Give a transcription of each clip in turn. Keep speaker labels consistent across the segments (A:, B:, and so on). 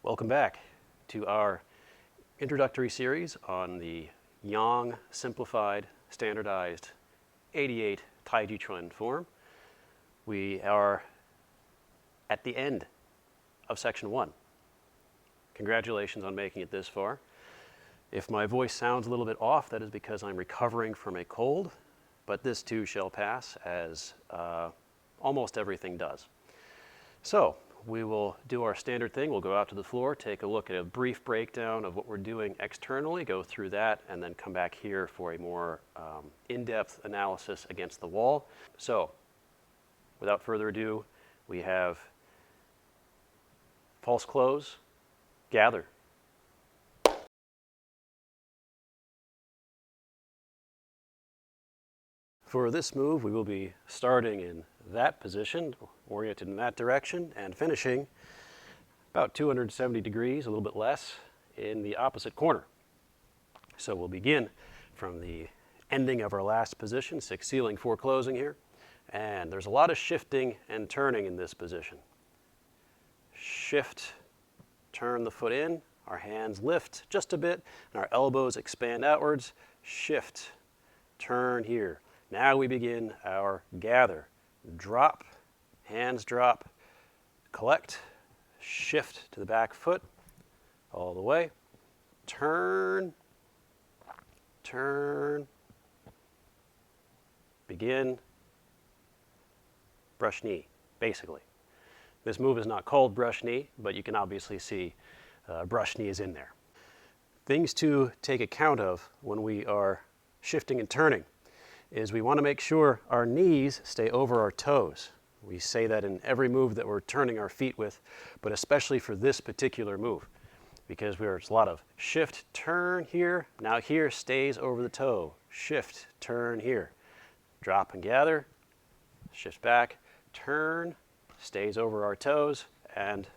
A: Welcome back to our introductory series on the Yang Simplified Standardized 88 Taijiquan form. We are at the end of section 1. Congratulations on making it this far. If my voice sounds a little bit off, that is because I'm recovering from a cold, but this too shall pass, as almost everything does. So we will do our standard thing. We'll go out to the floor, take a look at a brief breakdown of what we're doing externally, go through that, and then come back here for a more in-depth analysis against the wall. So without further ado, we have false close, gather. For this move, we will be starting in that position, oriented in that direction, and finishing about 270 degrees, a little bit less, in the opposite corner. So we'll begin from the ending of our last position, 6 ceiling, 4 closing here. And there's a lot of shifting and turning in this position. Shift, turn the foot in, our hands lift just a bit, and our elbows expand outwards. Shift, turn here. Now we begin our gather. Drop, hands drop, collect, shift to the back foot, all the way. Turn, turn, begin, brush knee, basically. This move is not called brush knee, but you can obviously see brush knee is in there. Things to take account of when we are shifting and turning is we want to make sure our knees stay over our toes. We say that in every move that we're turning our feet with, but especially for this particular move, because there's a lot of shift, turn here. Now here stays over the toe. Shift, turn here. Drop and gather, shift back, turn, stays over our toes, and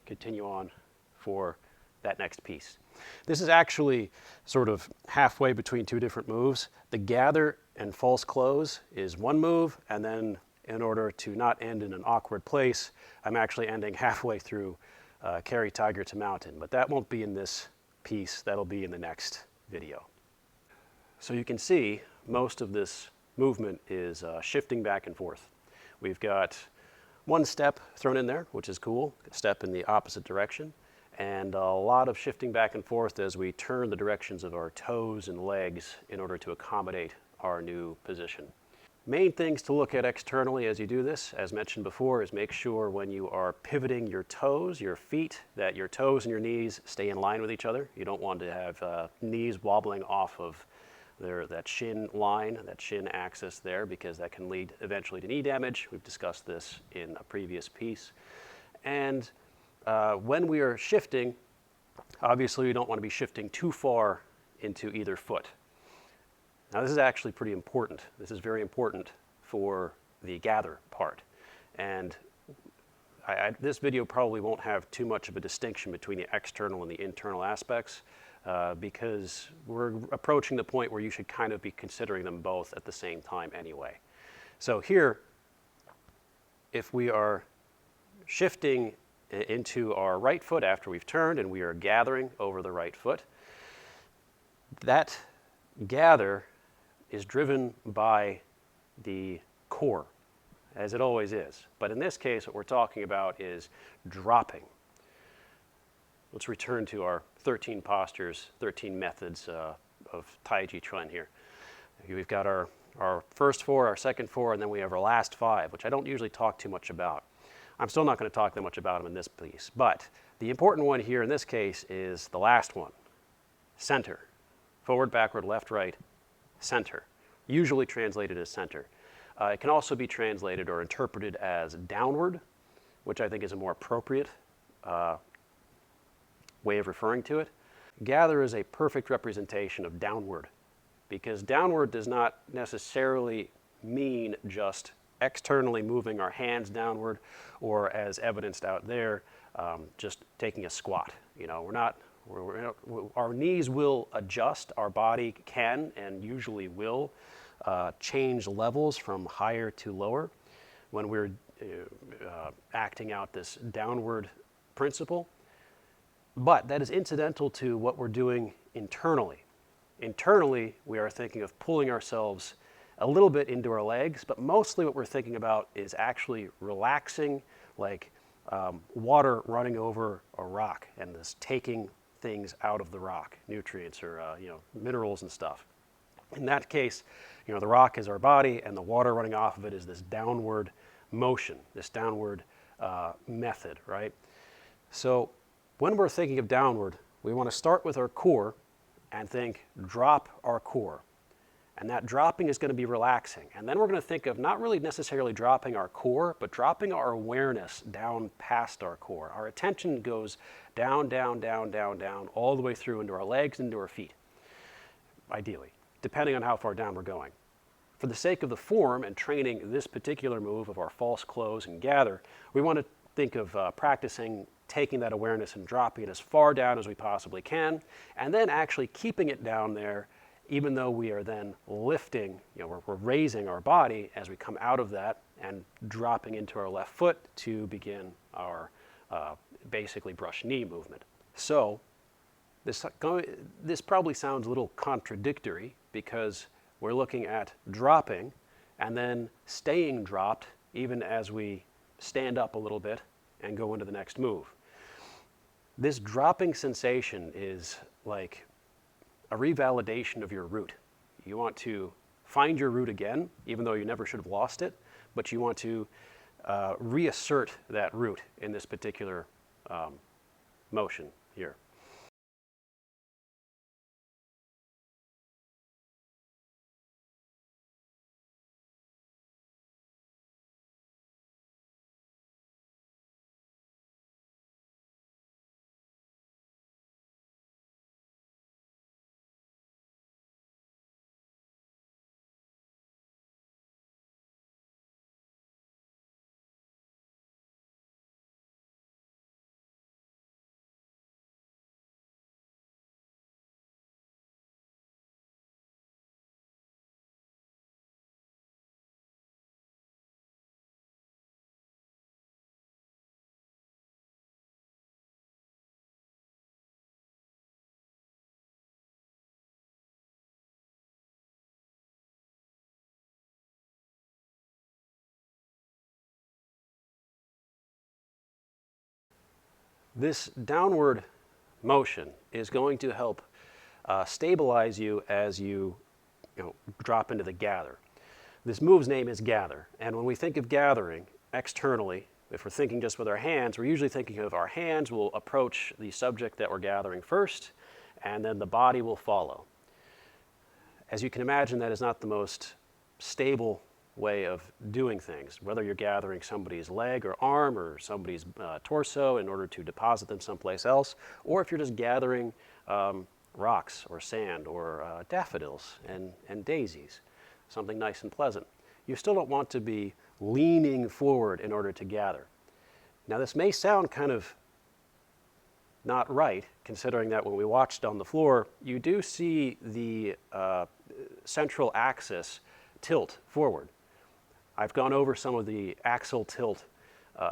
A: continue on for that next piece. This is actually sort of halfway between two different moves. The gather and false close is one move, and then in order to not end in an awkward place, I'm actually ending halfway through carry tiger to mountain, but that won't be in this piece. That'll be in the next video. So you can see most of this movement is shifting back and forth. We've got one step thrown in there, which is cool, a step in the opposite direction, and a lot of shifting back and forth as we turn the directions of our toes and legs in order to accommodate our new position. Main things to look at externally as you do this, as mentioned before, is make sure when you are pivoting your toes, your feet, that your toes and your knees stay in line with each other. You don't want to have knees wobbling off of that shin line, that shin axis there, because that can lead eventually to knee damage. We've discussed this in a previous piece. And when we are shifting, obviously we don't want to be shifting too far into either foot. Now this is actually pretty important. This is very important for the gather part. And this video probably won't have too much of a distinction between the external and the internal aspects because we're approaching the point where you should kind of be considering them both at the same time anyway. So here, if we are shifting into our right foot after we've turned and we are gathering over the right foot, that gather is driven by the core, as it always is. But in this case, what we're talking about is dropping. Let's return to our 13 postures, 13 methods of Taijiquan here. We've got our first 4, our second 4, and then we have our last 5, which I don't usually talk too much about. I'm still not going to talk that much about them in this piece, but the important one here in this case is the last one, center. Forward, backward, left, right, center. Usually translated as center. It can also be translated or interpreted as downward, which I think is a more appropriate way of referring to it. Gather is a perfect representation of downward, because downward does not necessarily mean just externally moving our hands downward, or as evidenced out there, just taking a squat. You know, our knees will adjust, our body can and usually will change levels from higher to lower when we're acting out this downward principle. But that is incidental to what we're doing internally. Internally, we are thinking of pulling ourselves a little bit into our legs, but mostly what we're thinking about is actually relaxing, like water running over a rock and this taking things out of the rock, nutrients or minerals and stuff. In that case, the rock is our body, and the water running off of it is this downward motion, this downward method, right? So when we're thinking of downward, we want to start with our core and think, drop our core. And that dropping is going to be relaxing. And then we're going to think of not really necessarily dropping our core, but dropping our awareness down past our core. Our attention goes down, down, down, down, down, all the way through into our legs, into our feet, ideally, depending on how far down we're going. For the sake of the form and training this particular move of our false close and gather, we want to think of practicing taking that awareness and dropping it as far down as we possibly can, and then actually keeping it down there, even though we are then lifting, we're raising our body as we come out of that and dropping into our left foot to begin our basically brush knee movement. So this probably sounds a little contradictory because we're looking at dropping and then staying dropped even as we stand up a little bit and go into the next move. This dropping sensation is like a revalidation of your root. You want to find your root again, even though you never should have lost it, but you want to reassert that root in this particular motion here. This downward motion is going to help stabilize you as you drop into the gather. This move's name is gather, and when we think of gathering externally, if we're thinking just with our hands, we're usually thinking of our hands will approach the subject that we're gathering first, and then the body will follow. As you can imagine, that is not the most stable way of doing things, whether you're gathering somebody's leg or arm or somebody's torso in order to deposit them someplace else, or if you're just gathering rocks or sand or daffodils and daisies, something nice and pleasant. You still don't want to be leaning forward in order to gather. Now this may sound kind of not right, considering that when we watched on the floor, you do see the central axis tilt forward. I've gone over some of the axle tilt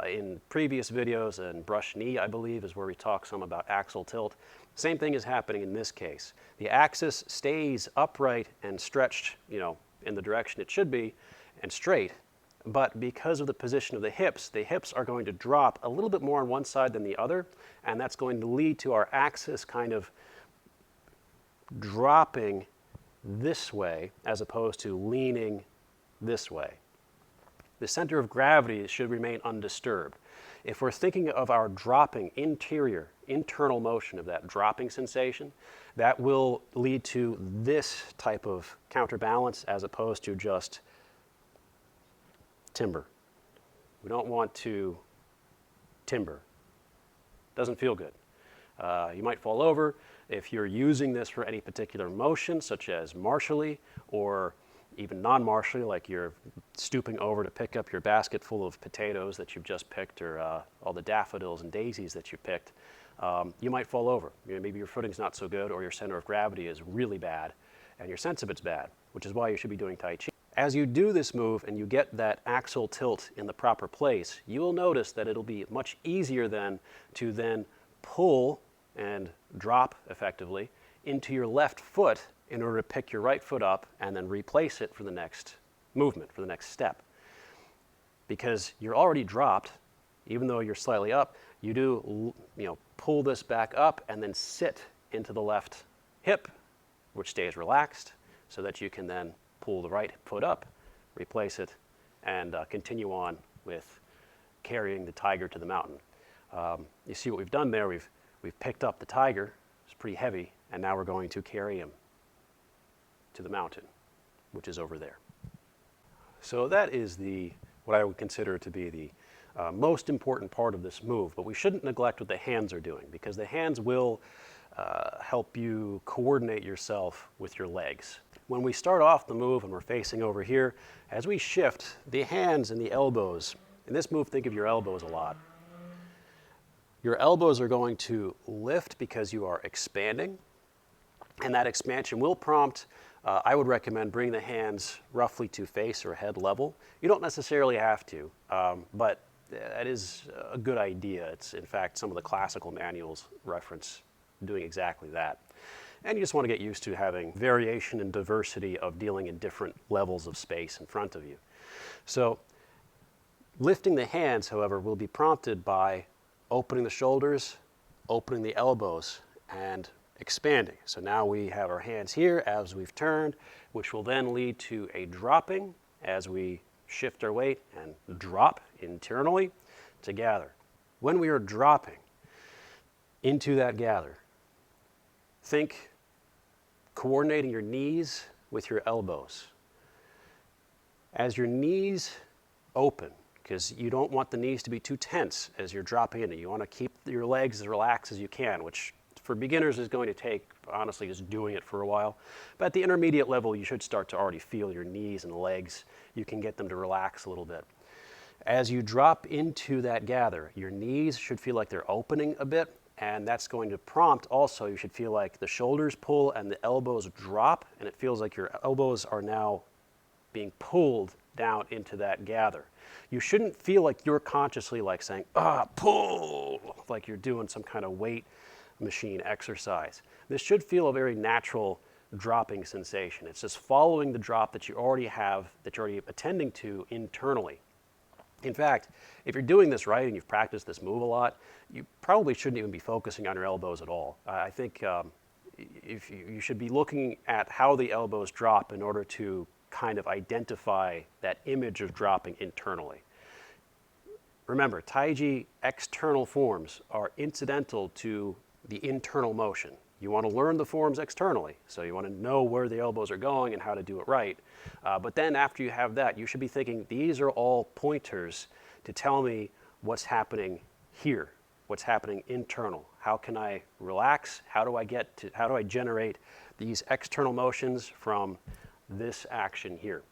A: in previous videos, and brush knee, I believe, is where we talk some about axle tilt. Same thing is happening in this case. The axis stays upright and stretched, in the direction it should be, and straight, but because of the position of the hips are going to drop a little bit more on one side than the other, and that's going to lead to our axis kind of dropping this way as opposed to leaning this way. The center of gravity should remain undisturbed. If we're thinking of our dropping internal motion of that dropping sensation, that will lead to this type of counterbalance as opposed to just timber. We don't want to timber. Doesn't feel good. You might fall over if you're using this for any particular motion, such as martially or even non-martially, like you're stooping over to pick up your basket full of potatoes that you've just picked, or all the daffodils and daisies that you picked. You might fall over. Maybe your footing's not so good, or your center of gravity is really bad, and your sense of it's bad, which is why you should be doing Tai Chi. As you do this move and you get that axial tilt in the proper place, you will notice that it'll be much easier then to pull and drop effectively into your left foot in order to pick your right foot up and then replace it for the next movement, for the next step. Because you're already dropped, even though you're slightly up, you do pull this back up and then sit into the left hip, which stays relaxed, so that you can then pull the right foot up, replace it, and continue on with carrying the tiger to the mountain. You see what we've done there? We've picked up the tiger. It's pretty heavy, and now we're going to carry him to the mountain, which is over there. So that is what I would consider to be the most important part of this move, but we shouldn't neglect what the hands are doing, because the hands will help you coordinate yourself with your legs. When we start off the move and we're facing over here, as we shift, the hands and the elbows, in this move, think of your elbows a lot. Your elbows are going to lift because you are expanding, and that expansion will prompt, I would recommend bringing the hands roughly to face or head level. You don't necessarily have to, but that is a good idea. It's, in fact, some of the classical manuals reference doing exactly that. And you just want to get used to having variation and diversity of dealing in different levels of space in front of you. So lifting the hands, however, will be prompted by opening the shoulders, opening the elbows, and expanding. So now we have our hands here as we've turned, which will then lead to a dropping as we shift our weight and drop internally to gather. When we are dropping into that gather, think coordinating your knees with your elbows. As your knees open, because you don't want the knees to be too tense as you're dropping in. You want to keep your legs as relaxed as you can, which for beginners is going to take, honestly, just doing it for a while. But at the intermediate level, you should start to already feel your knees and legs. You can get them to relax a little bit. As you drop into that gather, your knees should feel like they're opening a bit, and that's going to prompt also, you should feel like the shoulders pull and the elbows drop, and it feels like your elbows are now being pulled down into that gather. You shouldn't feel like you're consciously like saying, pull, like you're doing some kind of weight machine exercise. This should feel a very natural dropping sensation. It's just following the drop that you already have, that you're already attending to internally. In fact, if you're doing this right and you've practiced this move a lot, you probably shouldn't even be focusing on your elbows at all. I think if you should be looking at how the elbows drop in order to kind of identify that image of dropping internally. Remember, Taiji external forms are incidental to the internal motion. You want to learn the forms externally, so you want to know where the elbows are going and how to do it right. But then after you have that, you should be thinking, these are all pointers to tell me what's happening here, what's happening internal. How can I relax? How do I generate these external motions from this action here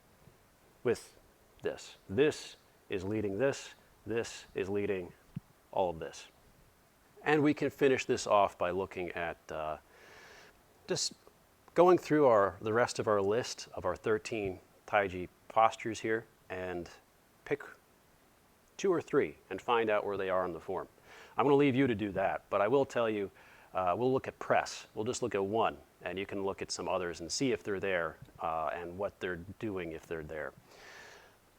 A: with this? This is leading this is leading all of this. And we can finish this off by looking at just going through the rest of our list of our 13 Taiji postures here and pick 2 or 3 and find out where they are in the form. I'm going to leave you to do that, but I will tell you, we'll look at press. We'll just look at one, and you can look at some others and see if they're there and what they're doing if they're there.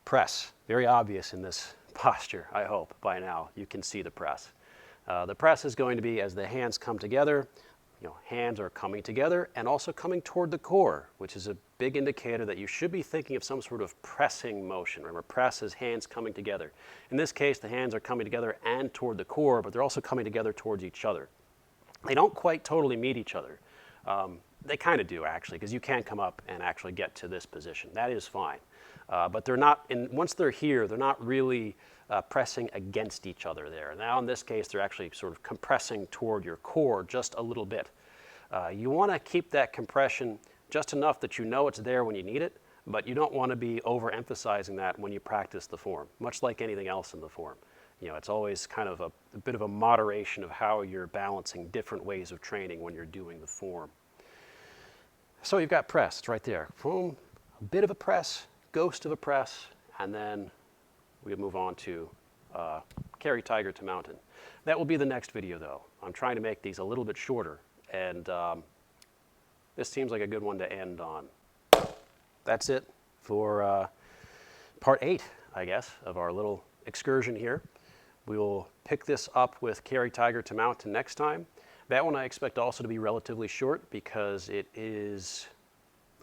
A: Press, very obvious in this posture, I hope by now you can see the press. The press is going to be as the hands come together, hands are coming together and also coming toward the core, which is a big indicator that you should be thinking of some sort of pressing motion. Remember, press is hands coming together. In this case, the hands are coming together and toward the core, but they're also coming together towards each other. They don't quite totally meet each other. They kind of do, actually, because you can come up and actually get to this position. That is fine. But they're not, once they're here, they're not really pressing against each other there. Now in this case, they're actually sort of compressing toward your core just a little bit. You want to keep that compression just enough that you know it's there when you need it, but you don't want to be overemphasizing that when you practice the form, much like anything else in the form. It's always kind of a bit of a moderation of how you're balancing different ways of training when you're doing the form. So you've got press, it's right there. Boom, a bit of a press, ghost of a press, and then we move on to carry tiger to mountain. That will be the next video though. I'm trying to make these a little bit shorter, and this seems like a good one to end on. That's it for part 8, I guess, of our little excursion here. We will pick this up with carry tiger to mountain next time. That one I expect also to be relatively short because it is,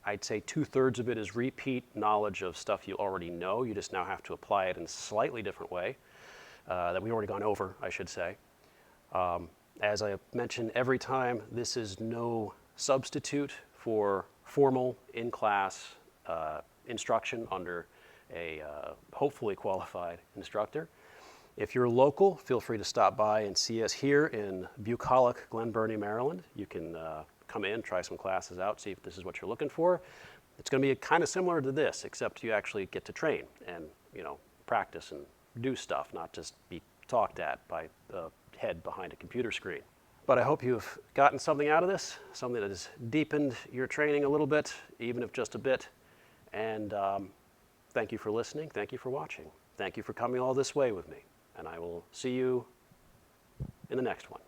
A: I'd say 2/3 of it is repeat knowledge of stuff you already know. You just now have to apply it in a slightly different way that we've already gone over, I should say. As I mention every time, this is no substitute for formal in-class instruction under a hopefully qualified instructor. If you're local, feel free to stop by and see us here in bucolic Glen Burnie, Maryland. You can come in, try some classes out, see if this is what you're looking for. It's going to be kind of similar to this, except you actually get to train and, you know, practice and do stuff, not just be talked at by the head behind a computer screen. But I hope you've gotten something out of this, something that has deepened your training a little bit, even if just a bit. And thank you for listening. Thank you for watching. Thank you for coming all this way with me. And I will see you in the next one.